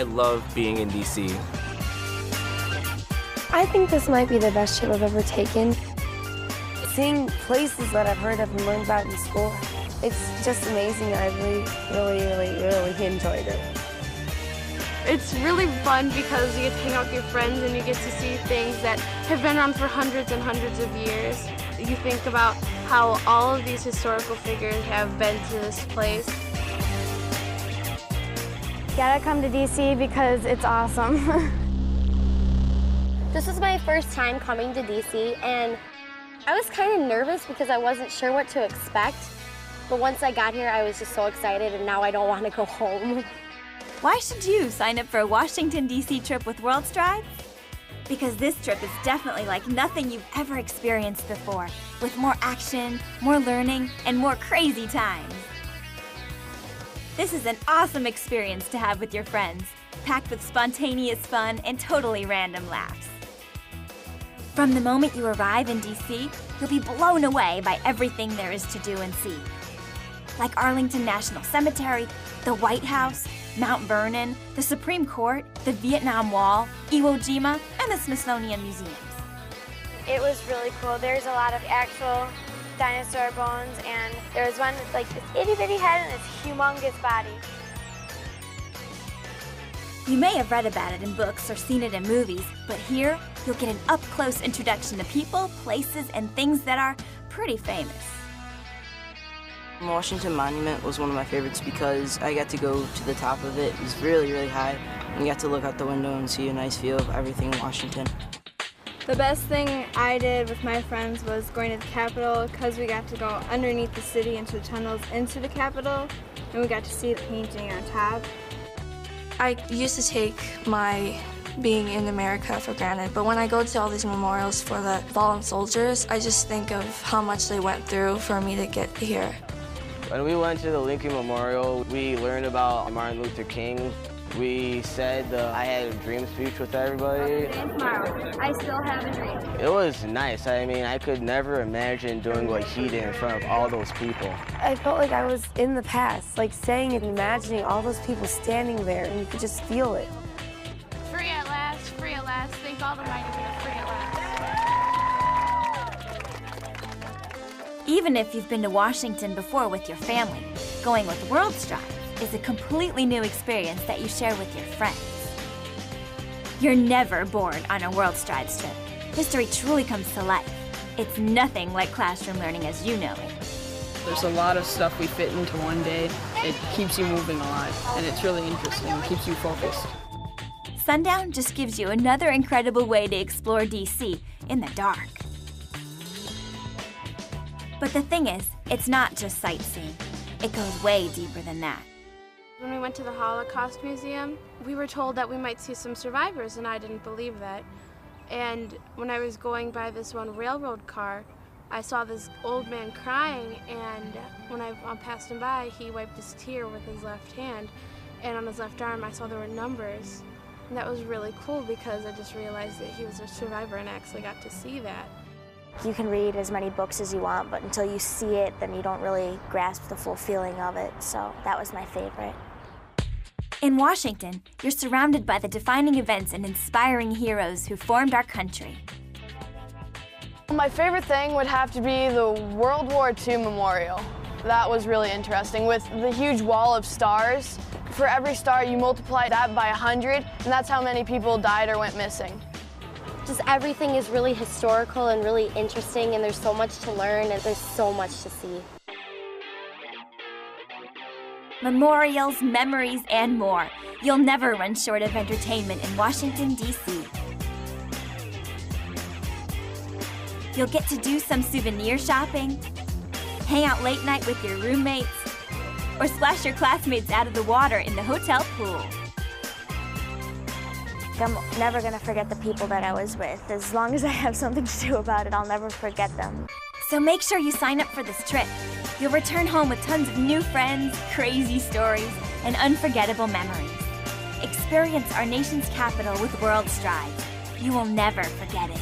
I love being in DC. I think this might be the best trip I've ever taken. Seeing places that I've heard of and learned about in school, it's just amazing. I really enjoyed it. It's really fun because you get to hang out with your friends and you get to see things that have been around for hundreds and hundreds of years. You think about how all of these historical figures have been to this place. Gotta come to DC because it's awesome. This was my first time coming to DC, and I was kind of nervous because I wasn't sure what to expect. But once I got here, I was just so excited, and now I don't want to go home. Why should you sign up for a Washington, D.C. trip with World Strides? Because this trip is definitely like nothing you've ever experienced before, with more action, more learning, and more crazy times. This is an awesome experience to have with your friends, packed with spontaneous fun and totally random laughs. From the moment you arrive in D.C., you'll be blown away by everything there is to do and see. Like Arlington National Cemetery, the White House, Mount Vernon, the Supreme Court, the Vietnam Wall, Iwo Jima, and the Smithsonian Museums. It was really cool. There's a lot of actual dinosaur bones, and there was one with like this itty bitty head and this humongous body. You may have read about it in books or seen it in movies, but here you'll get an up-close introduction to people, places, and things that are pretty famous. Washington Monument was one of my favorites because I got to go to the top of it. It was really, really high, and you got to look out the window and see a nice view of everything in Washington. The best thing I did with my friends was going to the Capitol because we got to go underneath the city into the tunnels into the Capitol, and we got to see the painting on top. I used to take my being in America for granted, but when I go to all these memorials for the fallen soldiers, I just think of how much they went through for me to get here. When we went to the Lincoln Memorial, we learned about Martin Luther King. We said the I had a dream speech with everybody. Tomorrow, I still have a dream. It was nice. I mean, I could never imagine doing what he did in front of all those people. I felt like I was in the past, like saying and imagining all those people standing there, and you could just feel it. Free at last, thank all the mighty we are free at last. Even if you've been to Washington before with your family, going with World Strides is a completely new experience that you share with your friends. You're never bored on a World Strides trip. History truly comes to life. It's nothing like classroom learning as you know it. There's a lot of stuff we fit into one day. It keeps you moving a lot, and it's really interesting. It keeps you focused. Sundown just gives you another incredible way to explore DC in the dark. But the thing is, it's not just sightseeing. It goes way deeper than that. When we went to the Holocaust Museum, we were told that we might see some survivors, and I didn't believe that. And when I was going by this one railroad car, I saw this old man crying, and when I passed him by, he wiped his tear with his left hand, and on his left arm I saw there were numbers. And that was really cool because I just realized that he was a survivor and I actually got to see that. You can read as many books as you want, but until you see it, then you don't really grasp the full feeling of it. So that was my favorite. In Washington, you're surrounded by the defining events and inspiring heroes who formed our country. My favorite thing would have to be the World War II Memorial. That was really interesting with the huge wall of stars. For every star, you multiply that by 100, and that's how many people died or went missing. Just everything is really historical and really interesting, and there's so much to learn and there's so much to see. Memorials, memories, and more. You'll never run short of entertainment in Washington, D.C. You'll get to do some souvenir shopping, hang out late night with your roommates, or splash your classmates out of the water in the hotel pool. I'm never gonna forget the people that I was with. As long as I have something to do about it, I'll never forget them. So make sure you sign up for this trip. You'll return home with tons of new friends, crazy stories, and unforgettable memories. Experience our nation's capital with World Strides. You will never forget it.